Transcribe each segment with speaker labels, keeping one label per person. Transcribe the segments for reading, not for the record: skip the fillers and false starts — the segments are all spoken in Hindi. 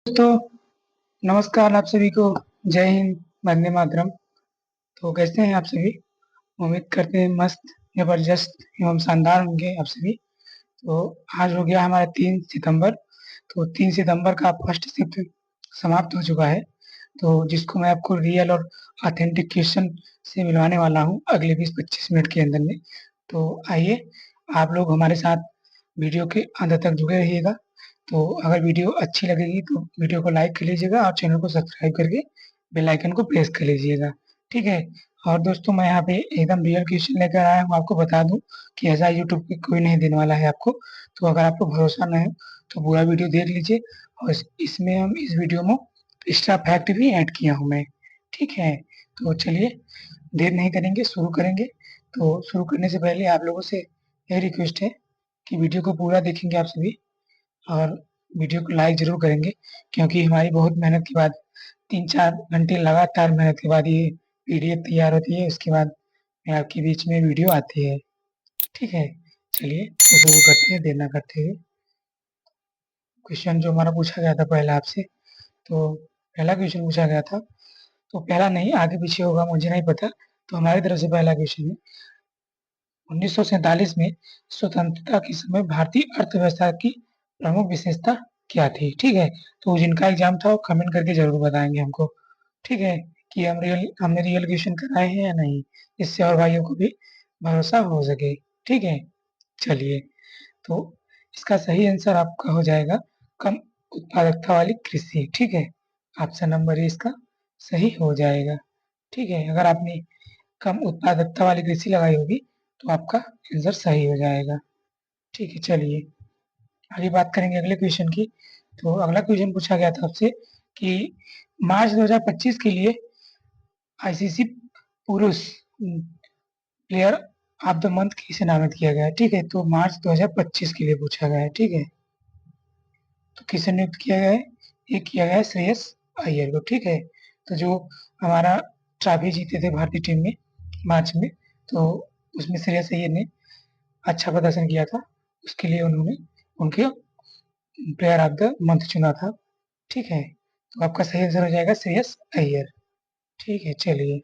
Speaker 1: दोस्तों, नमस्कार आप सभी को। जय हिंद, वंदे मातरम। तो कैसे हैं आप सभी? उम्मीद करते हैं मस्त, जबरदस्त एवं शानदार होंगे आप सभी। तो आज हो गया हमारा 3 सितंबर। तो 3 सितंबर का फर्स्ट शिफ्ट समाप्त हो चुका है। तो जिसको मैं आपको रियल और ऑथेंटिक क्वेश्चन से मिलवाने वाला हूँ अगले 20-25 मिनट के अंदर में। तो आइए, आप लोग हमारे साथ वीडियो के अंत तक जुड़े रहिएगा। तो अगर वीडियो अच्छी लगेगी तो वीडियो को लाइक कर लीजिएगा और चैनल को सब्सक्राइब करके बेल आइकन को प्रेस कर लीजिएगा। ठीक है। और दोस्तों, मैं यहाँ पे एकदम रियल क्वेश्चन लेकर आया हूँ। आपको बता दूं कि ऐसा यूट्यूब पे कोई नहीं देने वाला है आपको। तो अगर आपको भरोसा नहीं हो तो पूरा वीडियो देख लीजिए। और इसमें हम इस वीडियो में एक्स्ट्रा फैक्ट भी ऐड किया हूँ मैं। ठीक है। तो चलिए, देर नहीं करेंगे, शुरू करेंगे। तो शुरू करने से पहले आप लोगों से यह रिक्वेस्ट है कि वीडियो को पूरा देखेंगे आप सभी, और वीडियो को लाइक ज़रूर करेंगे, क्योंकि हमारी बहुत मेहनत के बाद 3-4 घंटे लगातार मेहनत के बाद ये पीडीएफ तैयार होती है। उसके बाद में आपके बीच में वीडियो आती है। ठीक है। चलिए, तो शुरू करते हैं देर ना करते हुए। क्वेश्चन जो हमारा पूछा गया था पहला आपसे, तो पहला क्वेश्चन पूछा गया था, तो पहला नहीं, आगे पीछे होगा मुझे नहीं पता। तो हमारी तरफ से पहला क्वेश्चन है, 1947 में स्वतंत्रता के समय भारतीय अर्थव्यवस्था की प्रमुख विशेषता क्या थी? ठीक है। तो जिनका एग्जाम था वो कमेंट करके जरूर बताएंगे हमको। ठीक है, कि हमने रियल क्वेश्चन कराए हैं या नहीं, इससे और भाइयों को भी भरोसा हो सके। ठीक है। चलिए, तो इसका सही आंसर आपका हो जाएगा कम उत्पादकता वाली कृषि। ठीक है। ऑप्शन नंबर ए इसका सही हो जाएगा। ठीक है। अगर आपने कम उत्पादकता वाली कृषि लगाई होगी तो आपका आंसर सही हो जाएगा। ठीक है। चलिए, आगे बात करेंगे अगले क्वेश्चन की। तो अगला क्वेश्चन पूछा गया था आपसे कि मार्च 2025 के लिए आईसीसी पुरुष प्लेयर ऑफ द मंथ किसे नामित किया गया है? ठीक है। तो मार्च 2025 के लिए पूछा गया है। ठीक है। तो किसे नियुक्त किया गया है? ये किया गया है श्रेयस अय्यर को। ठीक है। तो जो हमारा ट्रॉफी जीते थे भारतीय टीम में मार्च में, तो उसमें श्रेयस अय्यर ने अच्छा प्रदर्शन किया था। उसके लिए उन्होंने उनके प्लेयर ऑफ द मंथ चुना था। ठीक है। तो आपका सही आंसर हो जाएगा श्रेयस अय्यर। ठीक है। चलिए,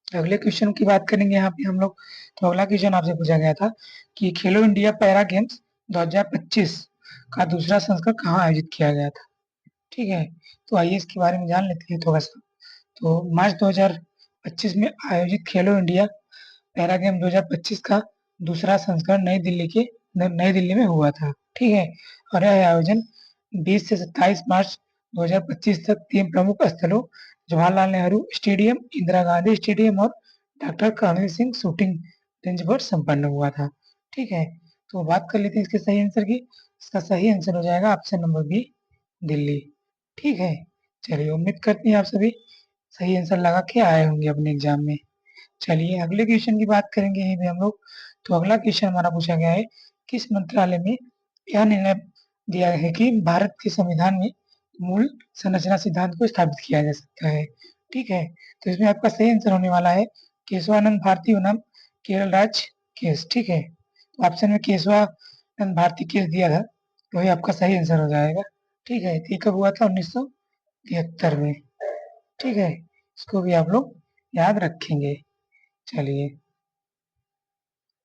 Speaker 1: अगले क्वेश्चन की बात करेंगे यहाँ पे हम लोग। तो अगला क्वेश्चन आपसे पूछा गया था कि खेलो इंडिया पैरा गेम्स 2025 का दूसरा संस्करण कहाँ आयोजित किया गया था? ठीक है। तो आइए इसके बारे में जान लेते हैं थोड़ा सा। तो मार्च 2025 में आयोजित खेलो इंडिया पैरा गेम 2025 का दूसरा संस्करण नई दिल्ली में हुआ था। ठीक है। और यह आयोजन 20 से 27 मार्च 2025 तक 3 प्रमुख स्थलों जवाहरलाल नेहरू स्टेडियम, इंदिरा गांधी स्टेडियम और doctor Karni Singh shooting range पर संपन्न हुआ था। ठीक है। तो बात कर लेते हैं इसके सही आंसर की। इसका सही आंसर हो जाएगा ऑप्शन नंबर बी, दिल्ली। ठीक है। चलिए, उम्मीद करते हैं आप सभी सही आंसर लगा के आए होंगे अपने एग्जाम में। चलिए, अगले क्वेश्चन की बात करेंगे यहीं पे हम लोग। तो अगला क्वेश्चन हमारा पूछा गया है, किस मंत्रालय में यह निर्णय दिया है कि भारत के संविधान में मूल संरचना सिद्धांत को स्थापित किया जा सकता है? ठीक है। तो इसमें आपका सही आंसर होने वाला है केशवानंद भारती बनाम केरल राज्य केस। ठीक है। तो ऑप्शन में केशवानंद भारती केस दिया था, तो ये आपका सही आंसर हो जाएगा। ठीक है। तो ये कब हुआ था? 1973 में। ठीक है। इसको भी आप लोग याद रखेंगे। चलिए,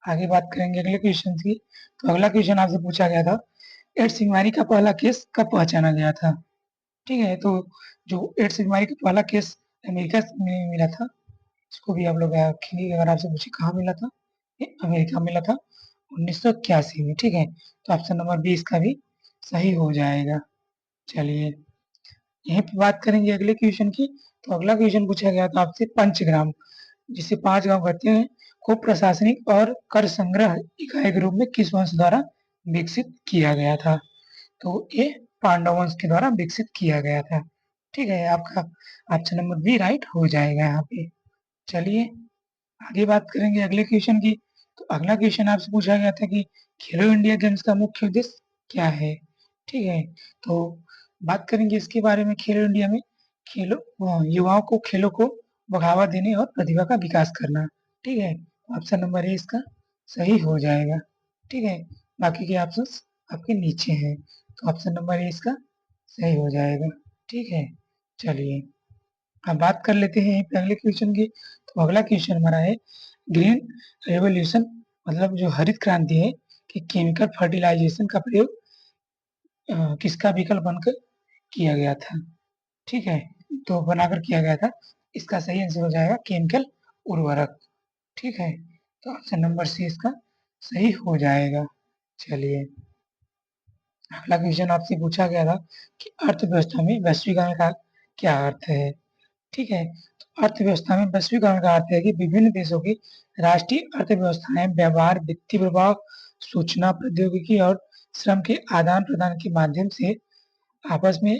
Speaker 1: आगे बात करेंगे अगले क्वेश्चन की। तो अगला क्वेश्चन आपसे पूछा गया था, एड्स बीमारी का पहला केस कब पहचाना गया था? ठीक है। तो जो एड्स बीमारी का पहला केस अमेरिका में मिला था, इसको भी आप लोग याद रखेंगे। अगर आपसे पूछे कहाँ मिला था, ये अमेरिका में मिला था 1981 में। ठीक है। तो ऑप्शन नंबर बी इसका भी सही हो जाएगा। चलिए, यहीं पे बात करेंगे अगले क्वेश्चन की। तो अगला क्वेश्चन पूछा गया था आपसे, पंचग्राम, जिसे 5 गांव कहते हैं, को प्रशासनिक और कर संग्रह इकाई के रूप में किस वंश द्वारा विकसित किया गया था? तो ये पांडव वंश के द्वारा विकसित किया गया था। ठीक है। आपका ऑप्शन नंबर बी राइट हो जाएगा यहाँ पे। चलिए, आगे बात करेंगे अगले क्वेश्चन की। तो अगला क्वेश्चन आपसे पूछा गया था कि खेलो इंडिया गेम्स का मुख्य उद्देश्य क्या है? ठीक है। तो बात करेंगे इसके बारे में। खेलो इंडिया में युवाओं को खेलों को बढ़ावा देने और प्रतिभा का विकास करना। ठीक है। ऑप्शन नंबर ए इसका सही हो जाएगा। ठीक है। बाकी के ऑप्शंस आपके नीचे हैं। तो ऑप्शन नंबर ए इसका सही हो जाएगा। ठीक है, चलिए अब बात कर लेते हैं अगले क्वेश्चन की। तो अगला क्वेश्चन हमारा है, ग्रीन रेवोल्यूशन मतलब जो हरित क्रांति है कि केमिकल फर्टिलाइजेशन का प्रयोग किसका विकल्प बनकर किया गया था। ठीक है, तो बनाकर किया गया था। इसका सही आंसर हो जाएगा केमिकल उर्वरक। ठीक है, तो ऑप्शन नंबर सी इसका सही हो जाएगा। चलिए अगला क्वेश्चन आपसे पूछा गया था कि अर्थव्यवस्था में वैश्वीकरण का क्या अर्थ है। ठीक है, तो अर्थव्यवस्था में वैश्वीकरण का अर्थ है कि विभिन्न देशों की राष्ट्रीय अर्थव्यवस्थाएं व्यवहार, वित्तीय प्रवाह, सूचना प्रौद्योगिकी और श्रम के आदान प्रदान के माध्यम से आपस में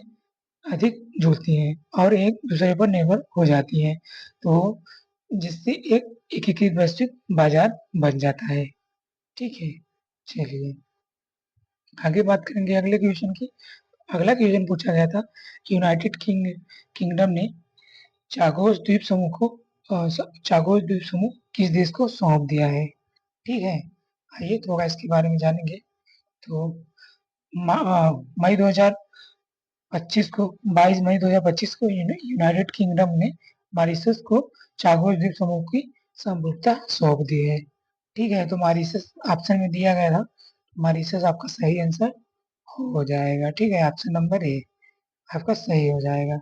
Speaker 1: अधिक जुड़ती हैं और एक दूसरे पर निर्भर हो जाती हैं, तो जिससे एक एकीकृत वैश्विक बाजार बन जाता है। ठीक है, चलिए आगे बात करेंगे अगले क्वेश्चन की। अगला क्वेश्चन पूछा गया था कि यूनाइटेड किंगडम ने चागोस द्वीप समूह को चागोस द्वीप समूह किस देश को सौंप दिया है। ठीक है, आइए थोड़ा इसके बारे में जानेंगे। तो मई 2025 को 22 मई 2025 को यूनाइटेड किंगडम ने मॉरिशस को चागोस द्वीप समूह की संप्रभुता सौंप दी है। ठीक है, तो मॉरिशस ऑप्शन में दिया गया था, मॉरिशस आपका सही आंसर हो जाएगा। ठीक है, ऑप्शन नंबर ए आपका सही हो जाएगा।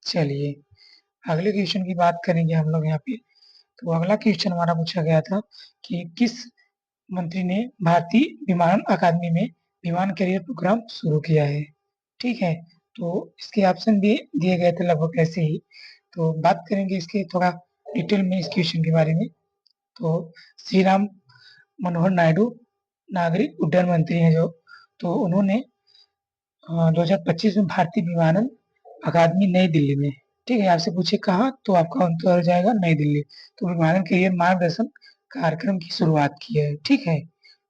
Speaker 1: चलिए अगले क्वेश्चन की बात करेंगे हम लोग यहाँ पे। तो अगला क्वेश्चन हमारा पूछा गया था कि किस मंत्री ने भारतीय विमानन अकादमी में विमान करियर प्रोग्राम शुरू किया है। ठीक है, तो इसके ऑप्शन भी दिए गए थे लगभग ऐसे ही। तो बात करेंगे इसके थोड़ा डिटेल में इस क्वेश्चन के बारे में। तो श्री राम मनोहर नायडू नागरिक उड्डयन मंत्री हैं जो, तो उन्होंने 2025 में भारतीय विमानन अकादमी नई दिल्ली में, ठीक है आपसे पूछे कहाँ, तो आपका उत्तर हो जाएगा नई दिल्ली। तो विमानन करियर मार्गदर्शन कार्यक्रम की शुरुआत की है। ठीक है,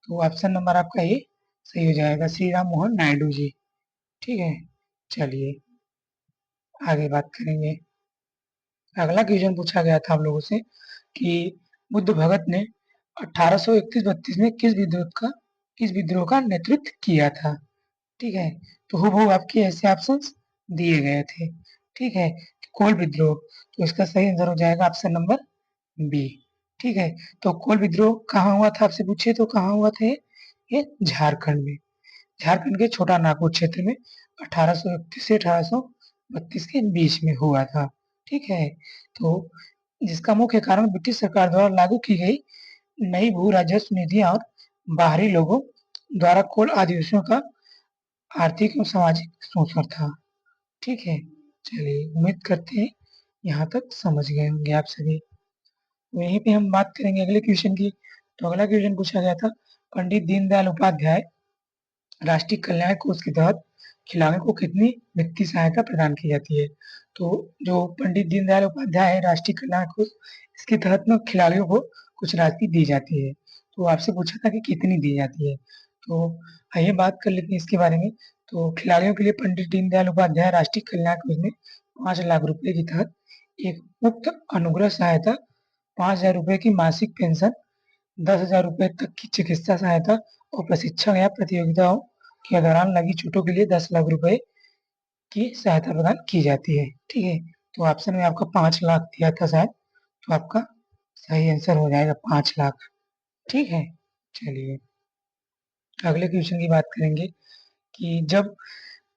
Speaker 1: तो ऑप्शन नंबर आपका ये सही हो जाएगा, श्री राम मोहन नायडू जी। ठीक है, चलिए आगे बात करेंगे। अगला क्वेश्चन पूछा गया था हम लोगों से कि बुद्ध भगत ने 1831-32 में किस विद्रोह का नेतृत्व किया था। ठीक है, तो हूबहू आपके ऐसे ऑप्शंस दिए गए थे। ठीक है, कोल विद्रोह, तो इसका सही आंसर हो जाएगा ऑप्शन नंबर बी। ठीक है, तो कोल विद्रोह कहाँ हुआ था आपसे पूछे तो कहाँ हुआ था ये झारखंड में, झारखंड के छोटा नागपुर क्षेत्र में 1831 से 1832 के बीच में हुआ था। ठीक है, तो जिसका मुख्य कारण ब्रिटिश सरकार द्वारा लागू की गई नई भू राजस्व नीति और बाहरी लोगों द्वारा कोल आदिवासियों का आर्थिक एवं सामाजिक शोषण था। ठीक है, चलिए उम्मीद करते हैं यहाँ तक समझ गए होंगे आप सभी। वहीं पे हम बात करेंगे अगले क्वेश्चन की। तो अगला क्वेश्चन पूछा गया था, पंडित दीनदयाल उपाध्याय राष्ट्रीय कल्याण कोष के तहत खिलाड़ियों को कितनी वित्तीय सहायता प्रदान की जाती है। तो जो पंडित दीनदयाल उपाध्याय है राष्ट्रीय कल्याण कोष, इसके तहत में खिलाड़ियों को कुछ राशि दी जाती है। तो आपसे पूछा था कि कितनी दी जाती है, तो आइए बात कर लेते हैं इसके बारे में। तो खिलाड़ियों के लिए पंडित दीनदयाल उपाध्याय राष्ट्रीय कल्याण कोष में 5 लाख रुपए के तहत एक मुफ्त अनुग्रह सहायता, 5,000 रुपए की मासिक पेंशन, 10,000 रुपए तक की चिकित्सा सहायता और प्रशिक्षण या प्रतियोगिताओं के दौरान लगी चोटों के लिए 10 लाख रुपए की सहायता प्रदान की जाती है। ठीक है, तो ऑप्शन में आपका 5 लाख दिया था शायद, तो आपका सही आंसर हो जाएगा 5 लाख। ठीक है, चलिए अगले क्वेश्चन की बात करेंगे कि जब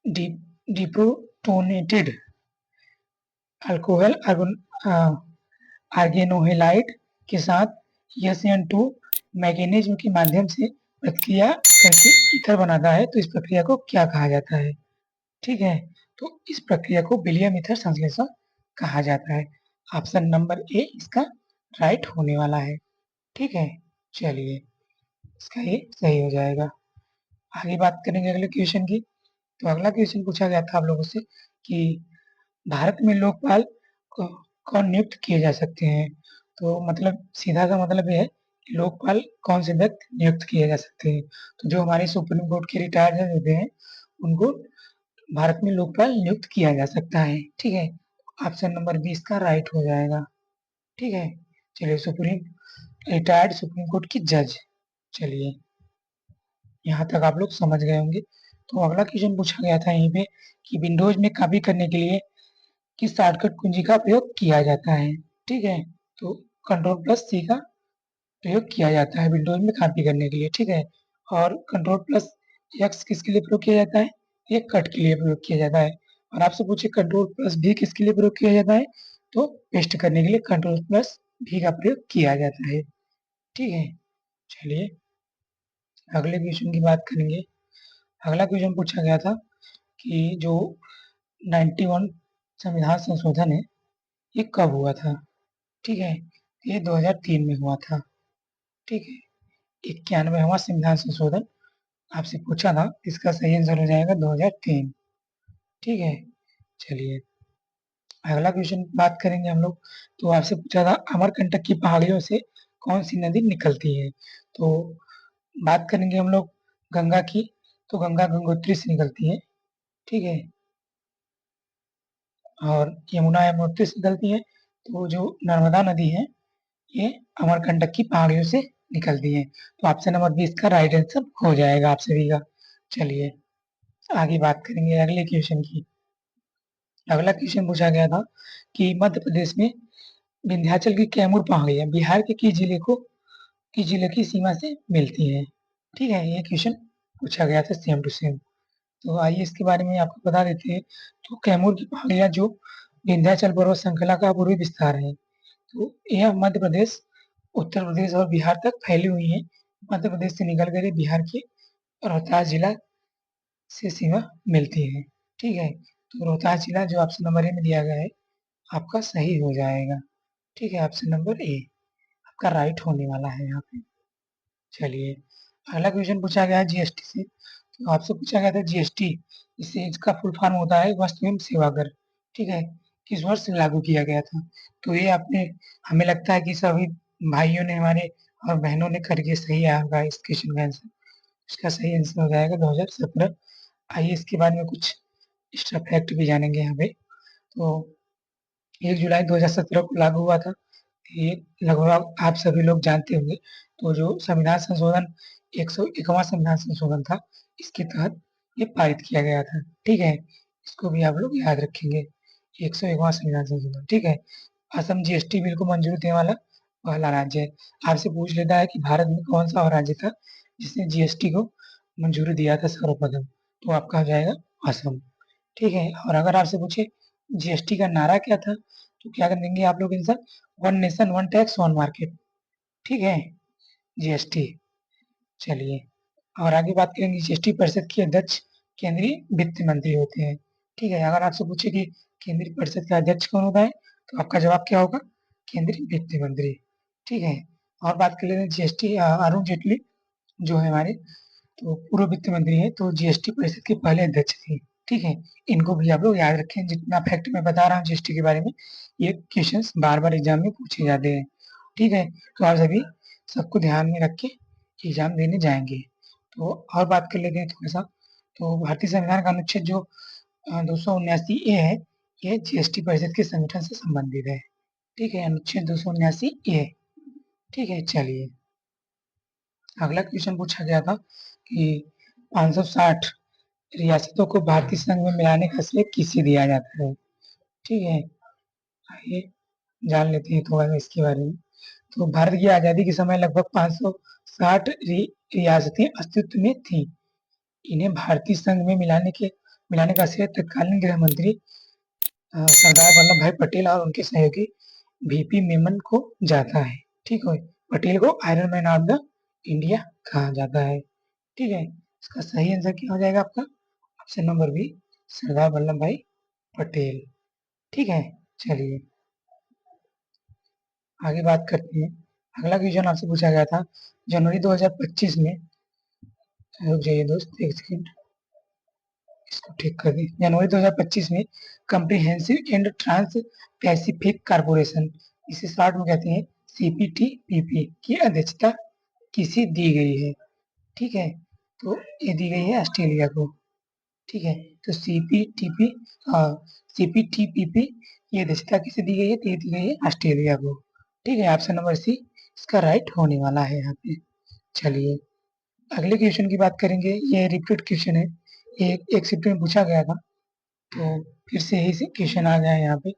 Speaker 1: डी डिप्रोटोनेटेड अल्कोहल आर्गेनोहेलाइड के साथ SN2 मैकेनिज्म के माध्यम से प्रतिक्रिया करके ईथर बनाता है, तो इस प्रक्रिया को क्या कहा जाता है। ठीक है, तो इस प्रक्रिया को विलियम ईथर संश्लेषण कहा जाता है। ऑप्शन नंबर ए इसका राइट होने वाला है। ठीक है, चलिए इसका ये सही हो जाएगा। आगे बात करेंगे अगले क्वेश्चन की। तो अगला क्वेश्चन पूछा गया था आप लोगों से कि भारत में लोकपाल कौन नियुक्त किए जा सकते हैं। तो मतलब सीधा सा मतलब ये है कि लोकपाल कौन से व्यक्ति नियुक्त किए जा सकते हैं। तो जो हमारे सुप्रीम कोर्ट के रिटायर्ड जज होते हैं उनको भारत में लोकपाल नियुक्त किया जा सकता है। ठीक है, ऑप्शन नंबर 20 का राइट हो जाएगा। ठीक है, चलिए रिटायर्ड सुप्रीम कोर्ट की जज। चलिए यहाँ तक आप लोग समझ गए होंगे। तो अगला क्वेश्चन पूछा गया था यहीं पे कि विंडोज में कॉपी करने के लिए किस शॉर्टकट कुंजी का प्रयोग किया जाता है। ठीक है, तो कंट्रोल प्लस सी का प्रयोग किया जाता है विंडोज में कॉपी करने के लिए। ठीक है, और कंट्रोल प्लस एक्स किसके लिए प्रयोग किया जाता है? ये कट के लिए प्रयोग किया जाता है। और आपसे पूछे कंट्रोल प्लस भी किसके लिए प्रयोग किया जाता है? तो पेस्ट करने के लिए कंट्रोल प्लस भी का प्रयोग किया जाता है। ठीक है, चलिए अगले क्वेश्चन की बात करेंगे। अगला क्वेश्चन पूछा गया था कि जो 91 संविधान संशोधन है ये कब हुआ था? ठीक है, ये 2003 में हुआ था। ठीक है, 91वां संविधान संशोधन आपसे पूछा था, इसका सही आंसर हो जाएगा 2003। ठीक है, चलिए अगला क्वेश्चन बात करेंगे हम लोग। तो आपसे पूछा था अमरकंटक की पहाड़ियों से कौन सी नदी निकलती है? तो बात करेंगे हम लोग गंगा की। तो गंगा गंगोत्री से निकलती है। ठीक है, और यमुना यमुनोत्री से निकलती है। तो जो नर्मदा नदी है ये अमरकंटक की पहाड़ियों से निकलती है। तो ऑप्शन नंबर 20 का राइट आंसर हो जाएगा आप सभी का। चलिए आगे बात करेंगे अगले क्वेश्चन की। अगला क्वेश्चन पूछा गया था कि मध्य प्रदेश में विंध्याचल की कैमूर पहाड़ियां बिहार के किस जिले की सीमा से मिलती हैं? ठीक है, ये क्वेश्चन पूछा गया था सेम टू सेम। तो आइए इसके बारे में आपको बता देते हैं। तो कैमूर की पहाड़ियां जो विंध्याचल पर्वत श्रृंखला का पूर्वी विस्तार है। तो यह मध्य प्रदेश, उत्तर प्रदेश और बिहार तक फैली हुई है। मध्य प्रदेश से निकल कर ये बिहार के रोहतास जिला से सीमा मिलती है। ठीक है, तो रोहतास जिला जो ऑप्शन नंबर ए में दिया गया है आपका सही हो जाएगा। ठीक है, ऑप्शन नंबर ए आपका राइट होने वाला है यहाँ पे। चलिए अगला क्वेश्चन पूछा गया है जीएसटी से। तो आपसे पूछा गया था जीएसटी, इससे इसका फुल फॉर्म होता है वस्तु एवं सेवा कर। ठीक है, किस वर्ष लागू किया गया था? तो ये आपने, हमें लगता है कि सभी भाइयों ने हमारे और बहनों ने करके सही आया होगा इस क्वेश्चन का आंसर। इसका सही आंसर हो जाएगा 2017। आइए इसके बारे में कुछ एक्स्ट्रा फैक्ट भी जानेंगे यहाँ पे। तो 1 जुलाई 2017 को लागू हुआ था। ये लगभग आप सभी लोग जानते होंगे। तो जो संविधान संशोधन 101वां संविधान संशोधन था, इसके तहत ये पारित किया गया था। ठीक है, इसको भी आप लोग याद रखेंगे। 101वां संविधान संशोधन। ठीक है, असम जीएसटी बिल को मंजूरी देने वाला पहला राज्य है। आपसे पूछ लेता है कि भारत में कौन सा और राज्य था जिसने जीएसटी को मंजूरी दिया था सर्वप्रथम? तो आपका हो जाएगा असम। ठीक है, और अगर आपसे पूछे जीएसटी का नारा क्या था, तो क्या कर देंगे आप लोग answer? One nation one tax one market. ठीक है, जीएसटी। चलिए और आगे बात करेंगे। जीएसटी परिषद के अध्यक्ष केंद्रीय वित्त मंत्री होते हैं। ठीक है, अगर आपसे पूछे कि केंद्रीय परिषद का अध्यक्ष कौन होता है, तो आपका जवाब क्या होगा? केंद्रीय वित्त मंत्री। ठीक है, और बात कर लेते हैं जीएसटी। अरुण जेटली जो है हमारे, तो पूर्व वित्त मंत्री है, तो जीएसटी परिषद के पहले अध्यक्ष थे। ठीक है, इनको भी आप लोग याद रखें। जितना फैक्ट मैं बता रहा हूँ जीएसटी के बारे में, ये क्वेश्चंस बार बार एग्जाम में पूछे जाते हैं। ठीक है, तो आप सभी सबको ध्यान में रख के एग्जाम देने जाएंगे। तो और बात कर लेते हैं थोड़ा सा। तो भारतीय संविधान का अनुच्छेद जो 279 ए है, ये जीएसटी परिषद के संगठन से संबंधित है। ठीक है, अनुच्छेद 279 ए। ठीक है, चलिए अगला क्वेश्चन पूछा गया था कि 560 रियासतों को भारतीय संघ में मिलाने का श्रेय किसे दिया जाता है? ठीक है, आइए जान लेते हैं थोड़ा सा इसके बारे में। तो भारत की आजादी के समय लगभग 560 रियासतें अस्तित्व में थी। इन्हें भारतीय संघ में मिलाने का श्रेय तत्कालीन गृह मंत्री सरदार वल्लभ भाई पटेल और उनके सहयोगी वीपी मेमन को जाता है। ठीक है, पटेल को iron man of the India कहा जाता है। ठीक है, इसका सही आंसर क्या हो जाएगा आपका? Option number B, Sardar Vallabh भाई पटेल। ठीक है, चलिए आगे बात करते हैं। अगला क्वेश्चन आपसे पूछा गया था जनवरी 2025 में, रुक जाइए दोस्त एक सेकंड, इसको ठीक कर दें। जनवरी 2025 में comprehensive and trans pacific corporation, इसे शॉर्ट में कहते हैं सीपीटीपीपी की अध्यक्षता किसे दी गई है? ठीक है, तो ये दी गई है ऑस्ट्रेलिया को। ठीक है, तो सीपीटीपीपी ये अध्यक्षता किसे दी गई है? तो ये दी गई है ऑस्ट्रेलिया को। ठीक है, ऑप्शन नंबर सी इसका राइट होने वाला है यहाँ पे। चलिए अगले क्वेश्चन की बात करेंगे। ये रिपीट क्वेश्चन है, एक शिफ्ट में पूछा गया था, तो फिर से यही से क्वेश्चन आ गया है यहाँ पे।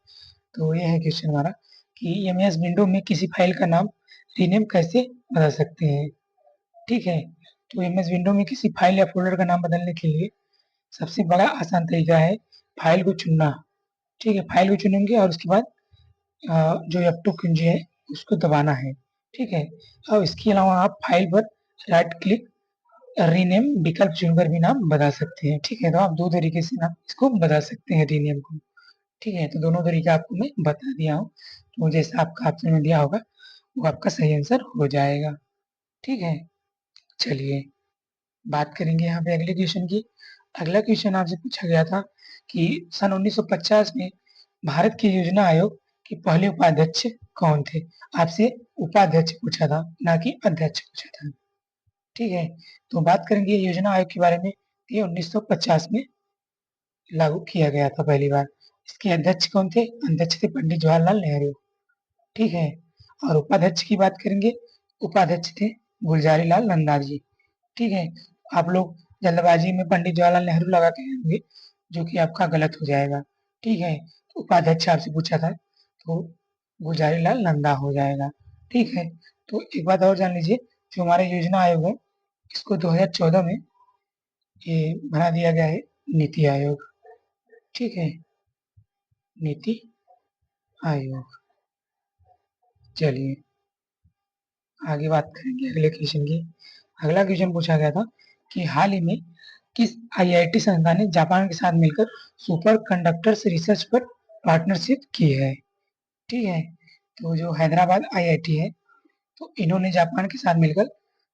Speaker 1: तो ये है क्वेश्चन हमारा कि एमएस विंडो में किसी फाइल का नाम रीनेम कैसे बदल सकते हैं। ठीक है, तो एमएस विंडो में किसी फाइल या फोल्डर का नाम बदलने के लिए सबसे बड़ा आसान तरीका है फाइल को चुनना। ठीक है, फाइल को चुनेंगे और उसके बाद जो F2 कुंजी है उसको दबाना है। ठीक है, और इसके अलावा आप फाइल पर राइट क्लिक रीनेम विकल्प चुनकर भी नाम बदल सकते हैं। ठीक है, तो आप दो तरीके से नाम इसको बदल सकते हैं रीनेम को। ठीक है, तो दोनों तरीका आपको मैं बता दिया हूँ, तो जैसा आपका ऑप्शन में दिया होगा वो आपका सही आंसर हो जाएगा। ठीक है, चलिए बात करेंगे यहाँ पे अगले क्वेश्चन की। अगला क्वेश्चन आपसे पूछा गया था कि सन 1950 में भारत के योजना आयोग के पहले उपाध्यक्ष कौन थे। आपसे उपाध्यक्ष पूछा था, ना कि अध्यक्ष पूछा था। ठीक है, तो बात करेंगे योजना आयोग के बारे में। ये 1950 में लागू किया गया था पहली बार। इसके अध्यक्ष कौन थे? अध्यक्ष थे पंडित जवाहरलाल नेहरू। ठीक है, और उपाध्यक्ष की बात करेंगे, उपाध्यक्ष थे गुलजारी लाल नंदा जी। ठीक है, आप लोग जल्दबाजी में पंडित जवाहरलाल नेहरू लगा के होंगे, जो कि आपका गलत हो जाएगा। ठीक है, तो उपाध्यक्ष आपसे पूछा था, तो गुलजारी लाल नंदा हो जाएगा। ठीक है, तो एक बात और जान लीजिए, जो हमारा योजना आयोग है इसको 2014 में ये बना दिया गया है नीति आयोग। ठीक है, नीति आयोग। चलिए आगे बात करेंगे अगले क्वेश्चन की। अगला क्वेश्चन पूछा गया था कि हाल ही में किस आईआईटी संस्थान ने जापान के साथ मिलकर सुपर कंडक्टर्स रिसर्च पर पार्टनरशिप की है। ठीक है, तो जो हैदराबाद आईआईटी है, तो इन्होंने जापान के साथ मिलकर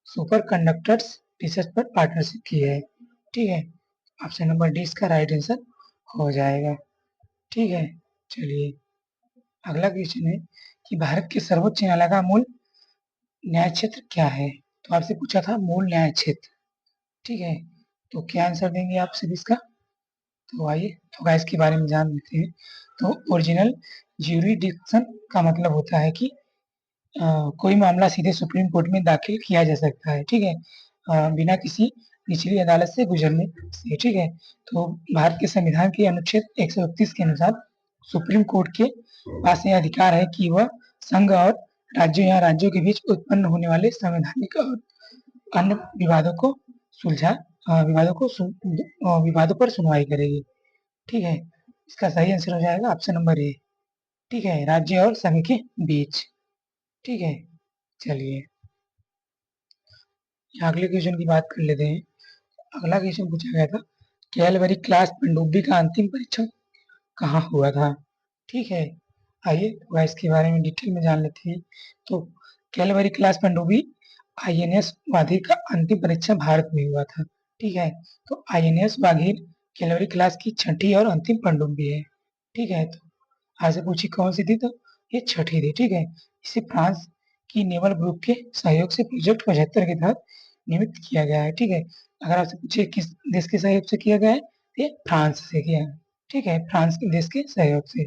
Speaker 1: सुपर कंडक्टर्स रिसर्च पर पार्टनरशिप की है। ठीक है, ऑप्शन नंबर डी इसका राइट आंसर हो जाएगा। ठीक है, चलिए अगला क्वेश्चन है कि भारत के सर्वोच्च न्यायालय का मूल न्याय क्षेत्र क्या है। तो आपसे पूछा था मूल न्याय क्षेत्र। ठीक है, तो क्या आंसर देंगे आप सभी इसका। तो आइए थोड़ा इसके बारे में जान लेते हैं। तो ओरिजिनल ज्यूरिडिक्शन का मतलब होता है कि कोई मामला सीधे सुप्रीम कोर्ट में दाखिल किया जा सकता है। ठीक है, बिना किसी निचली अदालत से गुजरने से। ठीक है, तो भारत के संविधान के अनुच्छेद 131 के अनुसार सुप्रीम कोर्ट के पास यह अधिकार है कि वह संघ और राज्यों या राज्यों के बीच उत्पन्न होने वाले संवैधानिक और अन्य विवादों को सुलझा विवादों पर सुनवाई करेगी। ठीक है, इसका सही आंसर हो जाएगा ऑप्शन नंबर ए। ठीक है, राज्य और संघ के बीच। ठीक है, चलिए अगले क्वेश्चन की बात कर लेते हैं। अगला क्वेश्चन पूछा गया था कैलवरी क्लास पनडुब्बी का अंतिम परीक्षण कहाँ हुआ था। ठीक है, आइए थोड़ा इसके बारे में डिटेल में जान लेते हैं। तो कैलवरी क्लास पनडुब्बी आईएनएस वाघीर का अंतिम परीक्षण भारत में हुआ था। ठीक है, तो आईएनएस वाघीर कैलवरी क्लास की छठी और अंतिम पनडुब्बी है। ठीक है, तो आपसे पूछी कौन सी थी, तो ये छठी थी। ठीक है, इसे फ्रांस की नेवल ग्रुप के सहयोग से प्रोजेक्ट 75 के तहत नियुक्त किया गया है। ठीक है, अगर आपसे पूछे किस देश के सहयोग से किया गया है, तो ये फ्रांस से किया है। ठीक है, फ्रांस के देश के सहयोग से।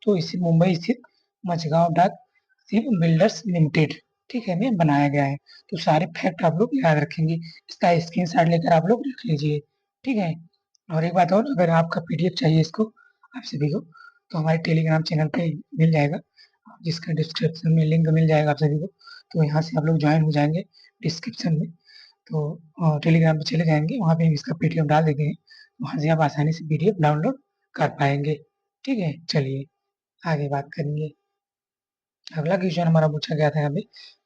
Speaker 1: तो इसे मुंबई स्थित मझगांव डाक शिप बिल्डर्स लिमिटेड, ठीक है, में बनाया गया है। तो सारे फैक्ट आप लोग याद रखेंगे, इसका स्क्रीनशॉट लेकर आप लोग रख लीजिए। ठीक है, और एक बात और, अगर आपका पीडीएफ चाहिए इसको आप सभी को, तो हमारे टेलीग्राम चैनल पे मिल जाएगा, जिसका डिस्क्रिप्शन में लिंक मिल जाएगा आप सभी को। तो यहाँ से आप लोग ज्वाइन हो जाएंगे डिस्क्रिप्शन में। तो टेलीग्राम पे चले जाएंगे, वहाँ पे इसका पीडीएफ डाल देते हैं, वहाँ से आप आसानी से पीडीएफ डाउनलोड कर पाएंगे। ठीक है, चलिए आगे बात करेंगे। अगला क्वेश्चन हमारा पूछा गया था यहाँ पे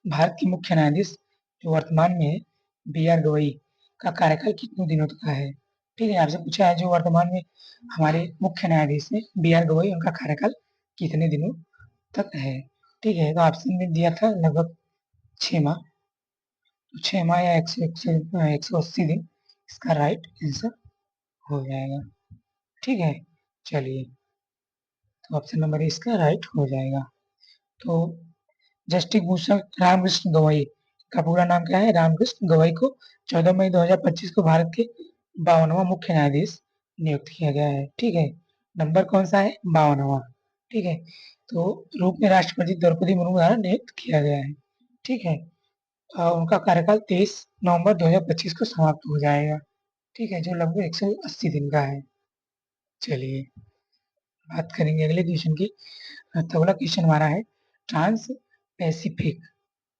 Speaker 1: भारत के मुख्य न्यायाधीश जो वर्तमान में है बी आर गवई का कार्यकाल कितने दिनों तक का है। ठीक है, आपसे पूछा है जो वर्तमान में हमारे मुख्य न्यायाधीश है बी आर गवई, उनका कार्यकाल कितने दिनों तक है। ठीक है, तो ऑप्शन में दिया था लगभग 6 माह। तो 6 माह या 180 दिन इसका राइट आंसर हो जाएगा। ठीक है, चलिए तो ऑप्शन नंबर इसका राइट हो जाएगा। तो जस्टिस भूषण रामकृष्ण गवई का पूरा नाम क्या है? रामकृष्ण गवई को 14 मई 2025 को भारत के 52वां मुख्य न्यायाधीश नियुक्त किया गया है। ठीक है, नंबर कौन सा है? 52वां। ठीक है, तो रूप में राष्ट्रपति द्रौपदी मुर्मू द्वारा नियुक्त किया गया है। ठीक है, उनका कार्यकाल 23 नवंबर 2025 को समाप्त हो जाएगा। ठीक है, जो लगभग 180 दिन का है। चलिए बात करेंगे अगले क्वेश्चन की। तो अगला क्वेश्चन हमारा है ट्रांस पैसिफिक।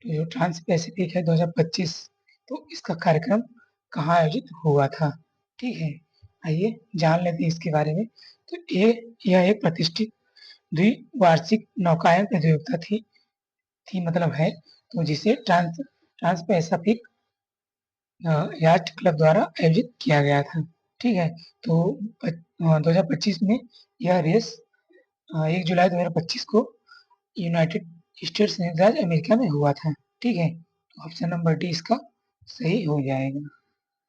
Speaker 1: तो जो ट्रांस पैसिफिक है 2025, तो इसका कार्यक्रम कहाँ आयोजित हुआ था? ठीक है, आइए जान लेते हैं इसके बारे में। तो ये यह एक प्रतिष्ठित द्विवार्षिक नौकायन प्रतियोगिता थी मतलब है, तो जिसे ट्रांस ट्रांस पैसिफिक याच क्लब द्वारा आयोजित किया गया था। ठीक है, तो 2025 में यह रेस 1 जुलाई 2025 को यूनाइटेड स्टेट्स संयुक्त अमेरिका में हुआ था। ठीक है, तो ऑप्शन नंबर डी इसका सही हो जाएगा।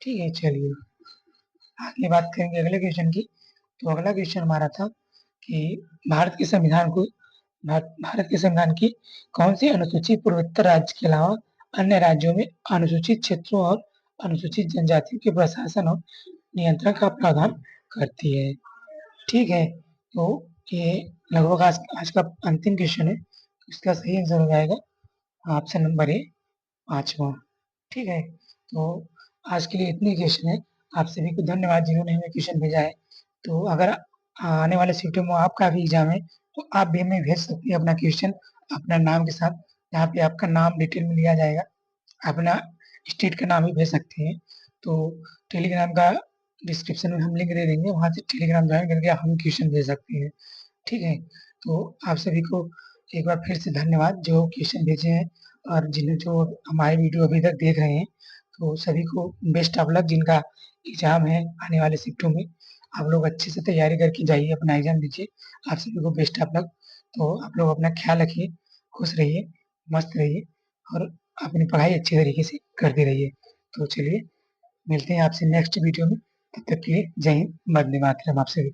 Speaker 1: ठीक है, चलिए आगे बात करेंगे अगले क्वेश्चन की। तो अगला क्वेश्चन हमारा था कि भारत के संविधान को भारत के संविधान की कौन सी अनुसूची पूर्वोत्तर राज्य के अलावा अन्य राज्यों में अनुसूचित क्षेत्रों और अनुसूचित जनजातियों के प्रशासन और नियंत्रण का प्रावधान करती है? ठीक है, तो ये लगभग आज का अंतिम क्वेश्चन है। इसका सही आंसर हो जाएगा ऑप्शन नंबर ए, पांचवा। ठीक है, तो आज के लिए इतने क्वेश्चन है। आप सभी को धन्यवाद जिन्होंने हमें क्वेश्चन भेजा है। तो अगर आने वाले शिफ्टों में आपका भी एग्जाम है, तो आप भी हमें भेज सकते हैं अपना क्वेश्चन अपना नाम के साथ। यहाँ पे आपका नाम डिटेल में लिया जाएगा, अपना स्टेट का नाम भी भेज सकते हैं। तो टेलीग्राम का डिस्क्रिप्शन में हम लिंक दे देंगे, वहाँ से टेलीग्राम ज्वाइन करके आप हमें क्वेश्चन भेज सकते हैं। ठीक है, तो आप सभी को एक बार फिर से धन्यवाद जो क्वेश्चन भेजे हैं, और जिन्हें जो हमारे वीडियो अभी तक देख रहे हैं, तो सभी को बेस्ट ऑफ लक। जिनका एग्जाम है आने वाले शिफ्टों में, आप लोग अच्छे से तैयारी करके जाइए, अपना एग्जाम दीजिए। आप सभी को बेस्ट ऑफ लक। तो आप लोग अपना ख्याल रखिए, खुश रहिए, मस्त रहिए, और अपनी पढ़ाई अच्छी तरीके से करते रहिए। तो चलिए मिलते हैं आपसे नेक्स्ट वीडियो में। तब तक के लिए जय हिंद, वंदे मातरम आप सभी।